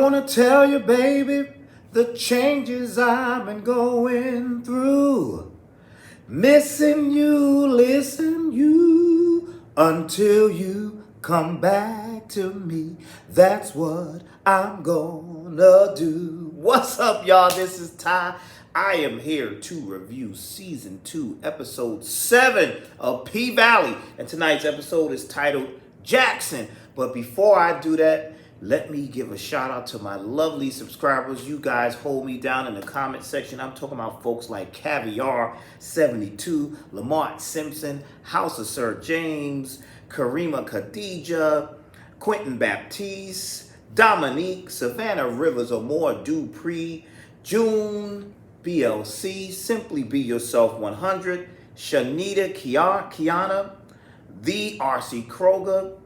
want to tell you, baby, the changes I've been going through. Missing you, listen you, until you come back to me. That's what I'm gonna do. What's up, y'all? This is Ty. I am here to review Season 2, Episode 7 of P-Valley. And tonight's episode is titled Jackson. But before I do that, let me give a shout out to my lovely subscribers. You guys hold me down in the comment section. I'm talking about folks like Caviar72, Lamont Simpson, House of Sir James, Karima Khadija, Quentin Baptiste, Dominique, Savannah Rivers, Amor Dupree, June, BLC, Simply Be Yourself 100, Shanita Kiana, The RC Kroger,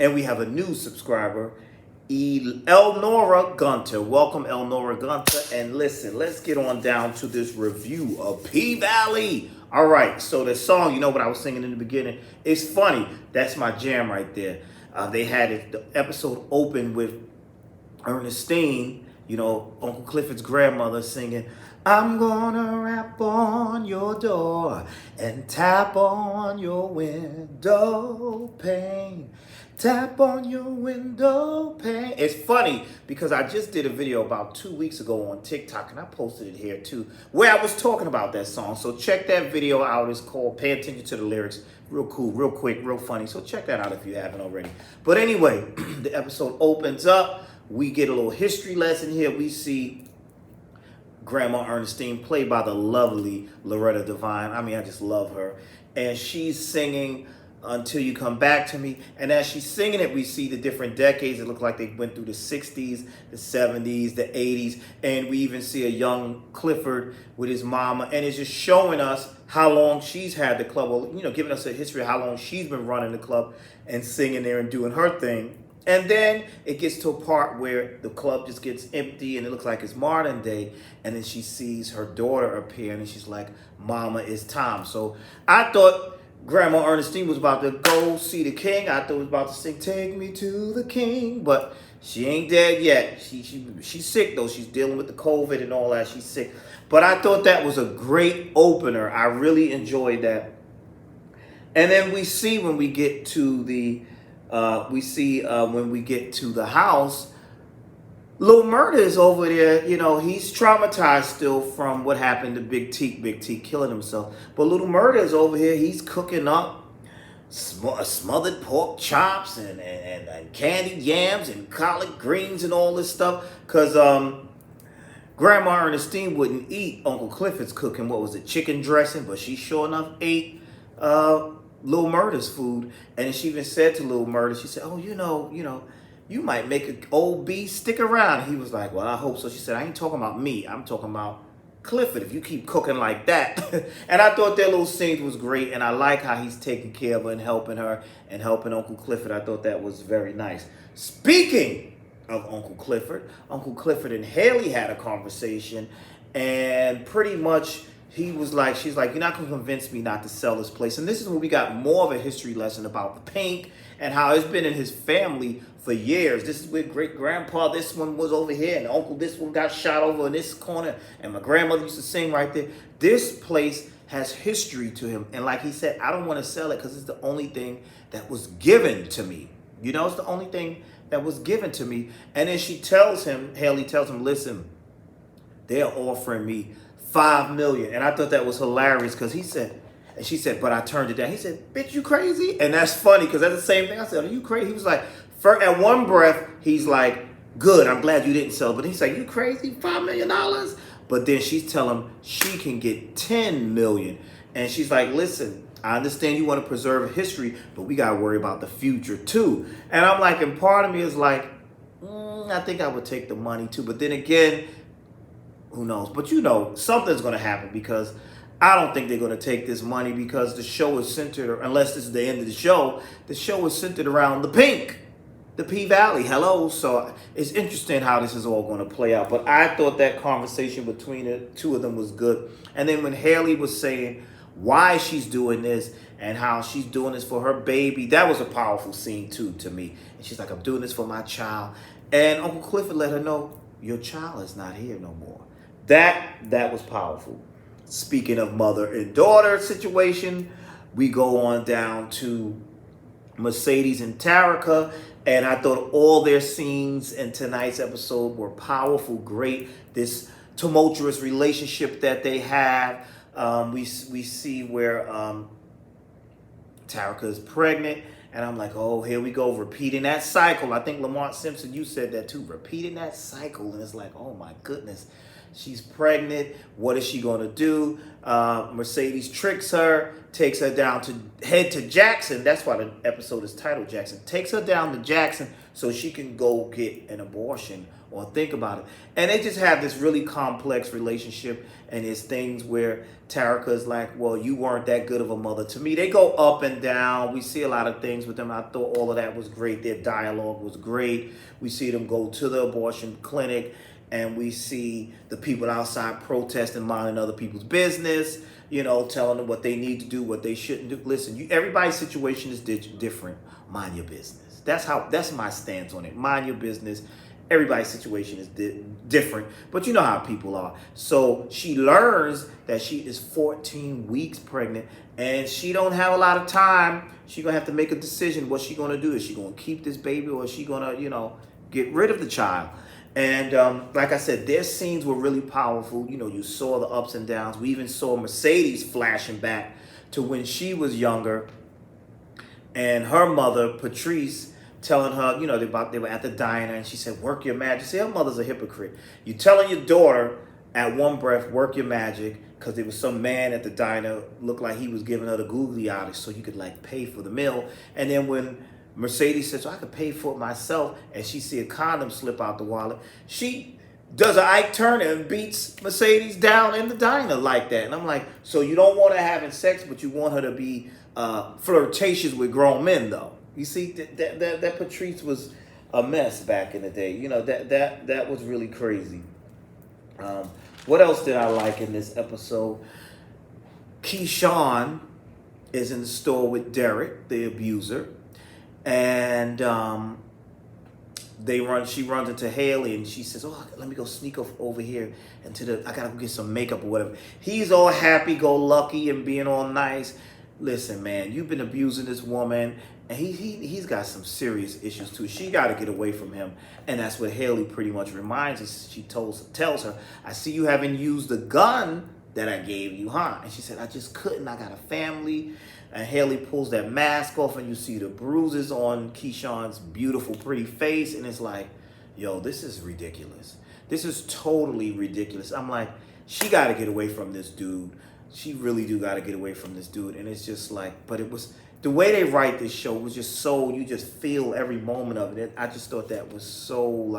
and we have a new subscriber, Elnora Gunter. Welcome, Elnora Gunter. And listen, let's get on down to this review of P-Valley. All right, so the song, you know what I was singing in the beginning? It's funny. That's my jam right there. They had it, the episode open with Ernestine, you know, Uncle Clifford's grandmother singing, I'm gonna rap on your door and tap on your window pane. Tap on your window pane. It's funny because I just did a video about 2 weeks ago on TikTok, and I posted it here too, where I was talking about that song. So check that video out. It's called Pay Attention to the Lyrics. Real cool, real quick, real funny. So check that out if you haven't already. But anyway, the episode opens up. We get a little history lesson here. We see Grandma Ernestine, played by the lovely Loretta Devine. I mean, I just love her. And she's singing Until You Come Back to Me. And as she's singing it, we see the different decades. It looks like they went through the 60s, the 70s, the 80s. And we even see a young Clifford with his mama. And it's just showing us how long she's had the club. Well, you know, giving us a history of how long she's been running the club and singing there and doing her thing. And then it gets to a part where the club just gets empty and it looks like it's modern day. And then she sees her daughter appear and she's like, Mama, it's time. So I thought Grandma Ernestine was about to go see the king. I thought it was about to sing, Take Me to the King. But she ain't dead yet. She's sick, though. She's dealing with the COVID and all that. She's sick. But I thought that was a great opener. I really enjoyed that. And then we see when we get to the when we get to the house, Lil Murda is over there. You know, he's traumatized still from what happened to Big T killing himself. But Lil Murda is over here. He's cooking up smothered pork chops and candied yams and collard greens and all this stuff. Because Grandma Ernestine wouldn't eat Uncle Clifford's cooking. What was it? Chicken dressing. But she sure enough ate Lil Murda's food. And she even said to Lil Murda, she said, oh, you know, you might make an old beast stick around. He was like, well, I hope so. She said, I ain't talking about me. I'm talking about Clifford, if you keep cooking like that. And I thought that little scene was great. And I like how he's taking care of her and helping Uncle Clifford. I thought that was very nice. Speaking of Uncle Clifford and Haley had a conversation. And pretty much she's like, you're not going to convince me not to sell this place. And this is where we got more of a history lesson about the pink and how it's been in his family for years. This is where great-grandpa, this one was over here, and uncle, this one got shot over in this corner, and my grandmother used to sing right there. This place has history to him. And like he said, I don't want to sell it because it's the only thing that was given to me. You know, it's the only thing that was given to me. And then Haley tells him, listen, they're offering me $5 million. And I thought that was hilarious because she said, but I turned it down. He said, bitch, you crazy? And that's funny because that's the same thing. I said, are you crazy? He was like, at one breath, he's like, good, I'm glad you didn't sell. But he's like, you crazy? $5 million? But then she's telling him she can get $10 million. And she's like, listen, I understand you want to preserve history, but we got to worry about the future too. And I'm like, and part of me is like, I think I would take the money too. But then again, who knows? But you know, something's going to happen because I don't think they're going to take this money because the show is centered, unless this is the end of the show is centered around the pink, the P-Valley. Hello. So it's interesting how this is all going to play out. But I thought that conversation between the two of them was good. And then when Haley was saying why she's doing this and how she's doing this for her baby, that was a powerful scene too to me. And she's like, I'm doing this for my child. And Uncle Clifford let her know, your child is not here no more. That was powerful. Speaking of mother and daughter situation, we go on down to Mercedes and Tarika, and I thought all their scenes in tonight's episode were powerful, great. This tumultuous relationship that they have. We see where Tarika is pregnant, and I'm like, oh, here we go, repeating that cycle. I think Lamont Simpson, you said that too, repeating that cycle, and it's like, oh my goodness, she's pregnant. What is she gonna do? Mercedes tricks her, takes her down to head to Jackson. That's why the episode is titled Jackson. Takes her down to Jackson so she can go get an abortion or think about it. And they just have this really complex relationship, and there's things where Tarika is like, well, you weren't that good of a mother to me. They go up and down. We see a lot of things with them. I thought all of that was great. Their dialogue was great. We see them go to the abortion clinic, and we see the people outside protesting, minding other people's business, telling them what they need to do, what they shouldn't do. Listen, everybody's situation is different. Mind your business. That's my stance on it. Mind your business. Everybody's situation is different, but you know how people are. So she learns that she is 14 weeks pregnant, and she don't have a lot of time. She's gonna have to make a decision. What she gonna do? Is she gonna keep this baby, or is she gonna, get rid of the child? And like I said, their scenes were really powerful. You saw the ups and downs. We even saw Mercedes flashing back to when she was younger, and her mother, Patrice, telling her, they were at the diner, and she said, work your magic. See, her mother's a hypocrite. You telling your daughter at one breath, work your magic, because there was some man at the diner, looked like he was giving her the googly eyes so you could pay for the meal. And then when Mercedes says, I could pay for it myself, and she see a condom slip out the wallet, she does an Ike Turner and beats Mercedes down in the diner like that. And I'm like, so you don't want her having sex, but you want her to be flirtatious with grown men, though. You see, that Patrice was a mess back in the day. That was really crazy. What else did I like in this episode? Keyshawn is in the store with Derek, the abuser, and she runs into Haley, and she says, oh, let me go sneak over here I gotta go get some makeup or whatever. He's all happy-go-lucky and being all nice. Listen, man, you've been abusing this woman, and he's got some serious issues too. She got to get away from him, and that's what Haley pretty much reminds us. She tells her, I see you haven't used the gun that I gave you, huh? And she said, I just couldn't. I got a family. And Haley pulls that mask off, and you see the bruises on Keyshawn's beautiful, pretty face, and it's like, yo, this is ridiculous. This is totally ridiculous. I'm like, she got to get away from this dude. She really do got to get away from this dude. And it's just like, but it was, the way they write this show was just so, you just feel every moment of it. I just thought that was so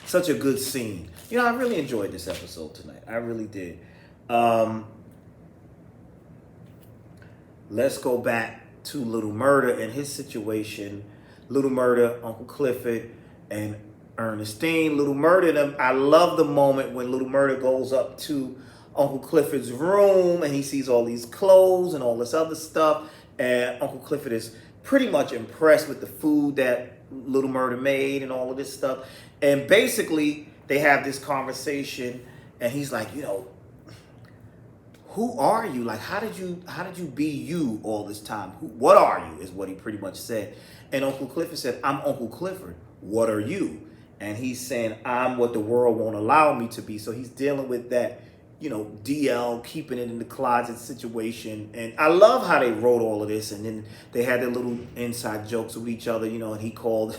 such a good scene. I really enjoyed this episode tonight. I really did. Let's go back to Little Murder and his situation. Little Murder, Uncle Clifford, and Ernestine. Little Murder, I love the moment when Little Murder goes up to Uncle Clifford's room, and he sees all these clothes and all this other stuff, and Uncle Clifford is pretty much impressed with the food that Little Murder made and all of this stuff. And basically, they have this conversation, and he's like, who are you? How did you be you all this time? What are you, is what he pretty much said. And Uncle Clifford said, I'm Uncle Clifford. What are you? And he's saying, I'm what the world won't allow me to be. So he's dealing with that, DL, keeping it in the closet situation. And I love how they wrote all of this. And then they had their little inside jokes with each other, and he called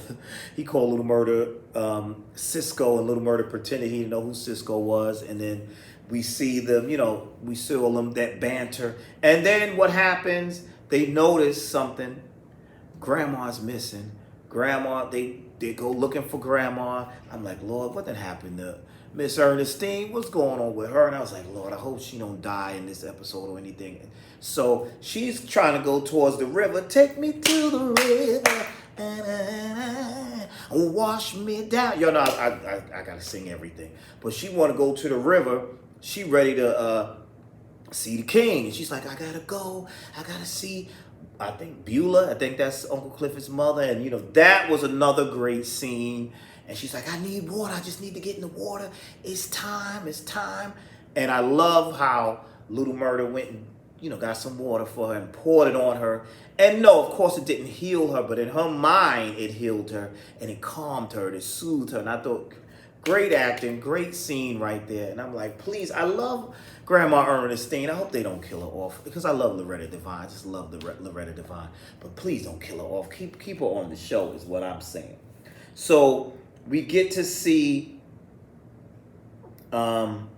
Little Murder Cisco, and Little Murder pretended he didn't know who Cisco was. And then we see them, we saw them, that banter. And then what happens? They notice something. Grandma's missing. Grandma, they go looking for Grandma. I'm like, Lord, what done happened to Miss Ernestine? What's going on with her? And I was like, Lord, I hope she don't die in this episode or anything. So she's trying to go towards the river. Take me to the river. Wash me down. I got to sing everything. But she want to go to the river. She ready to see the king. And she's like, I got to go. I got to see I think Beulah, I think that's Uncle Clifford's mother. And, that was another great scene. And she's like, I need water. I just need to get in the water. It's time. It's time. And I love how Little Murder went and, got some water for her and poured it on her. And no, of course it didn't heal her, but in her mind, it healed her and it calmed her, it soothed her. And I thought, great acting, great scene right there. And I'm like, please, I love Grandma Ernestine. I hope they don't kill her off because I love Loretta Devine. I just love Loretta Devine. But please don't kill her off. Keep her on the show is what I'm saying. So we get to see Uncle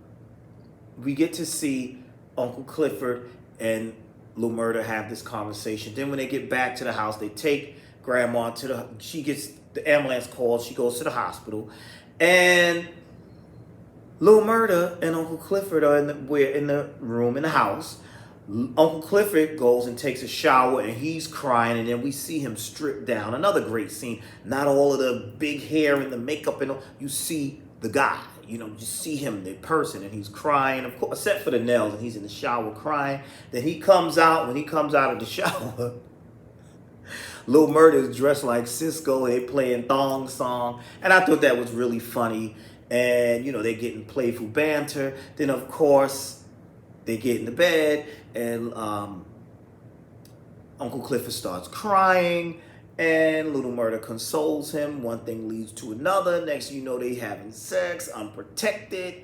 Clifford and Lil Murder have this conversation. Then when they get back to the house, they take Grandma she gets the ambulance called. She goes to the hospital. And Lil Murder and Uncle Clifford are in the room in the house. Uncle Clifford goes and takes a shower and he's crying, and then we see him stripped down. Another great scene. Not all of the big hair and the makeup and all. You see the guy. You see him, the person, and he's crying, of course, except for the nails, and he's in the shower crying. Then when he comes out of the shower, Lil Murder is dressed like Cisco, and they playing thong song. And I thought that was really funny. And, they're getting playful banter. Then, of course, they get into bed, and Uncle Clifford starts crying, and Little Murder consoles him. One thing leads to another. Next thing you know, they having sex, unprotected.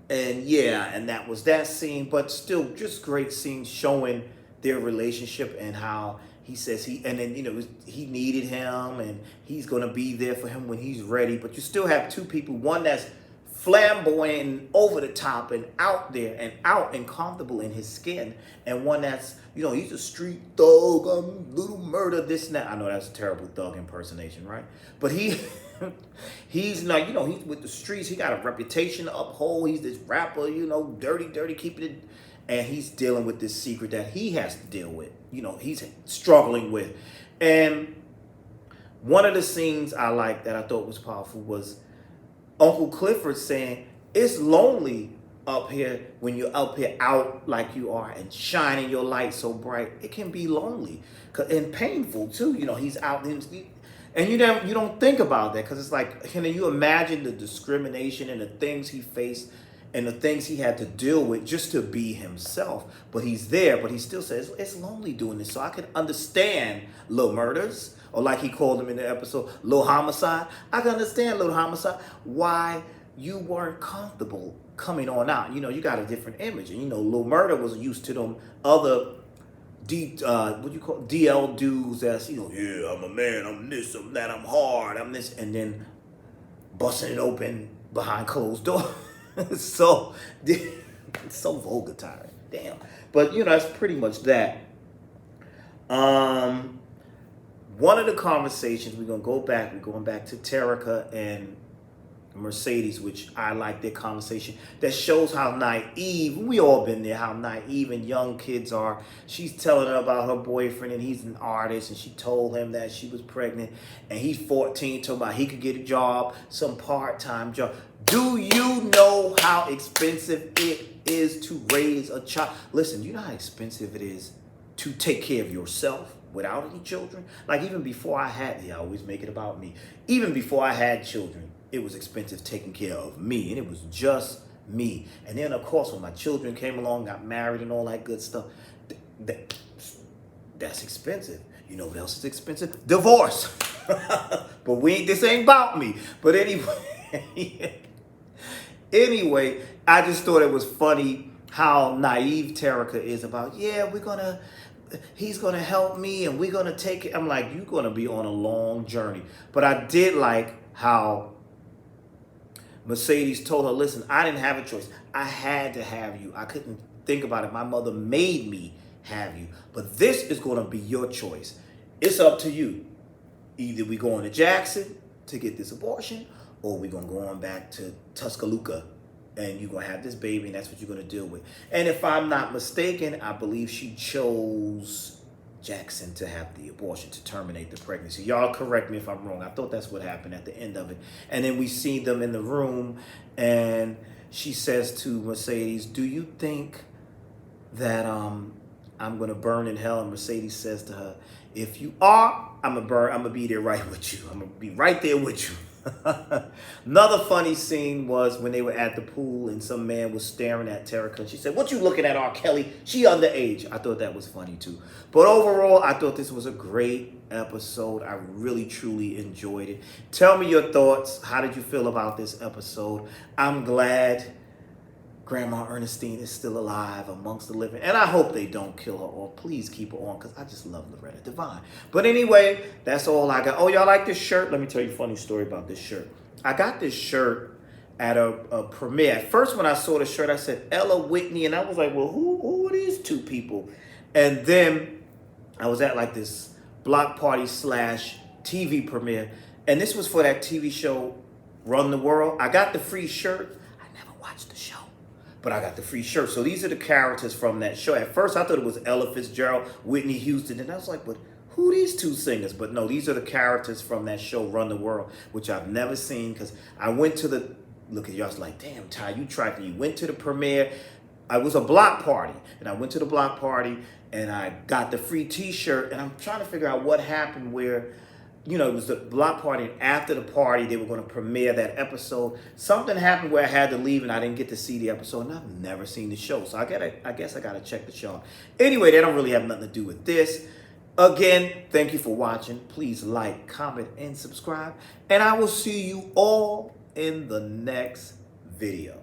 And yeah, and that was that scene. But still, just great scenes showing their relationship and how he says he needed him and he's going to be there for him when he's ready. But you still have two people, one that's flamboyant and over the top and out there and out and comfortable in his skin, and one that's, he's a street thug, Little Murder, this and that. I know that's a terrible thug impersonation, right? But he's not, he's with the streets. He got a reputation to uphold. He's this rapper, dirty, keeping it. And he's dealing with this secret that he has to deal with. He's struggling with. And one of the scenes I liked that I thought was powerful was Uncle Clifford saying, it's lonely up here when you're up here out like you are and shining your light so bright. It can be lonely and painful too. He's out and you don't think about that, because it's like, can you imagine the discrimination and the things he faced and the things he had to deal with just to be himself? But he's there, but he still says, it's lonely doing this. So I can understand Lil Murders, or like he called him in the episode, Lil Homicide. I can understand Lil Homicide, why you weren't comfortable coming on out. You got a different image. And Lil Murder was used to them other DL dudes that's, yeah, I'm a man, I'm this, I'm that, I'm hard, I'm this, and then busting it open behind closed doors. So it's so vulgar, tiring. Damn. But that's pretty much that. One of the conversations, we're going back to Terica and Mercedes, which I like their conversation, that shows how naive, we all been there, how naive and young kids are. She's telling her about her boyfriend, and he's an artist, and she told him that she was pregnant, and he's 14, talking about he could get a job, some part-time job. Do you know how expensive it is to raise a child? Listen, you know how expensive it is to take care of yourself without any children? Like, even before I always make it about me. Even before I had children, it was expensive taking care of me, and it was just me. And then, of course, when my children came along, got married and all that good stuff, that's expensive. You know what else is expensive? Divorce. But this ain't about me. But anyway, I just thought it was funny how naive Terica is about, he's going to help me and we're going to take it. I'm like, you're going to be on a long journey. But I did like how Mercedes told her, listen, I didn't have a choice. I had to have you. I couldn't think about it. My mother made me have you. But this is going to be your choice. It's up to you. Either we going to Jackson to get this abortion, or we're going to go on back to Tuscaloosa and you're going to have this baby, and that's what you're going to deal with. And if I'm not mistaken, I believe she chose Jackson to have the abortion, to terminate the pregnancy. Y'all correct me if I'm wrong. I thought that's what happened at the end of it. And then we see them in the room, and she says to Mercedes, do you think that I'm going to burn in hell. And Mercedes says to her, if you are, I'm going to be there right with you. I'm going to be right there with you. Another funny scene was when they were at the pool and some man was staring at Terica. She said, what you looking at, R. Kelly? She underage. I thought that was funny too. But overall, I thought this was a great episode. I really, truly enjoyed it. Tell me your thoughts. How did you feel about this episode? I'm glad Grandma Ernestine is still alive amongst the living. And I hope they don't kill her or please keep her on because I just love Loretta Devine. But anyway, that's all I got. Oh, y'all like this shirt? Let me tell you a funny story about this shirt. I got this shirt at a premiere. At first, when I saw the shirt, I said, Ella Whitney. And I was like, well, who are these two people? And then I was at like this block party / TV premiere. And this was for that TV show, Run the World. I got the free shirt. I never watched the show, but I got the free shirt. So these are the characters from that show. At first, I thought it was Ella Fitzgerald, Whitney Houston. And I was like, but who are these two singers? But no, these are the characters from that show, Run the World, which I've never seen because I went to the, look at y'all, I was like, damn, Ty, you tried to, you went to the premiere. I was a block party, and I went to the block party, and I got the free T-shirt, and I'm trying to figure out what happened where, you know, it was the block party, and after the party, they were going to premiere that episode. Something happened where I had to leave, and I didn't get to see the episode, and I've never seen the show, so I guess I got to check the show out. Anyway, they don't really have nothing to do with this. Again, thank you for watching. Please like, comment, and subscribe, and I will see you all in the next video.